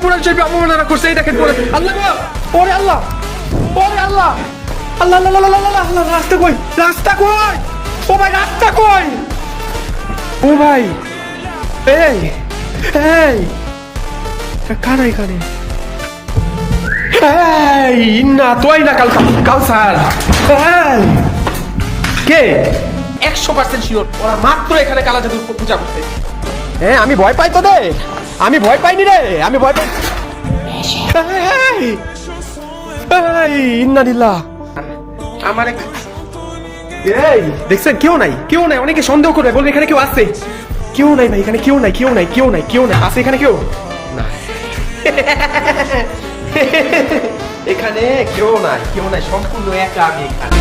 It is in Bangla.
কোরআন শরীফে অবমাননা করছে। এই দেখেন কোরআন। আল্লাহ গো, ওরে আল্লাহ, ওরে আল্লাহ, আল্লাহ আল্লাহ আল্লাহ আল্লাহ আল্লাহ, রাস্তা কই, রাস্তা কই, ও ভাই রাস্তা কই, ও ভাই, এই এই কারা এখানে? এই না তোই না কাউসার, এই কে? 100% শিওর ওরা মাত্র এখানে কালা জাদুর পূজা করতে। হ্যাঁ আমি ভয় পাই তো দে, আমি ভয় পাইনি রে, আমি ভয় পাই। ইন্নালিল্লাহ, আমার এই দেখছেন কেউ নাই, কেউ নাই, অনেকে সন্দেহ করে বলবে এখানে কেউ আছে। কেউ নাই ভাই, এখানে কেউ নাই, কেউ নাই, কেউ নাই, কেউ নাই। আছে এখানে কেউ না, এখানে কেউ নাই, কেউ নাই, সম্পূর্ণ একা আমি এখানে।